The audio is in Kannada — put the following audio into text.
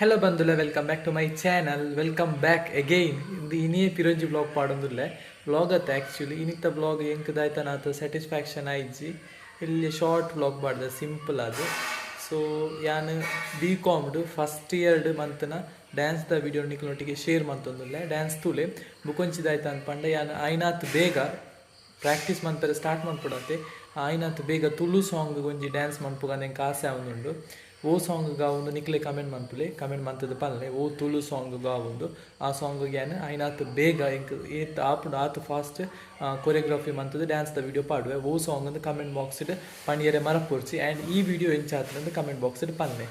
Hello Bandula, welcome back to my channel. Welcome back again. The Ini Piranji vlog padundulle. Vlog at actually inita vlog enkadaita nato satisfaction aiji. Illi short vlog padda simple adu. So yan BCom first year monthna dance the video nikolotige share mantondulle dance tule bukonchi daita anpanda yan ainath bega practice ಮಾಡ್ತಾರೆ ಸ್ಟಾರ್ಟ್ ಮಾಡ್ಕೊಡತ್ತೆ ಆಯ್ನಂತ ಬೇಗ ತುಳು ಸಾಂಗ್ ಒಂಜಿ ಡ್ಯಾನ್ಸ್ ಮನ್ಪುಗ ನಂಗೆ ಆಸೆ ಆವೊಂದುಂಡು ಓ ಸಾಂಗ್ಗೆ ಒಂದು ನಿಕ್ಲೆ ಕಮೆಂಟ್ ಮನ್ಪುಲೆ ಕಮೆಂಟ್ ಮಂತದ ಪಲ್ಲೆ ಓ ತುಳು ಸಾಂಗ್ಗೆ ಆವೊಂದು ಆ ಸಾಂಗ್ಗೆ ಏನು ಆಯ್ನಾತ್ ಬೇಗ ಇಂಕ್ ಏತ್ ಆಪುಂಡು ಆತು ಫಾಸ್ಟ್ ಕೊರಿಯೋಗ್ರಫಿ ಮಂತದ ಡ್ಯಾನ್ಸ್ದ ವಿಡಿಯೋ ಪಾಡುವೆ ಓ ಸಾಂಗ್ ಅಂತ ಕಮೆಂಟ್ ಬಾಕ್ಸಿಡ್ ಪಣಿಯರೆ ಮರಪೊರ್ಚಿ ಆ್ಯಂಡ್ ಈ ವಿಡಿಯೋ ಎಂಚಾತಂದು ಕಮೆಂಟ್ ಬಾಕ್ಸಿಡ್ ಪನ್ನೆ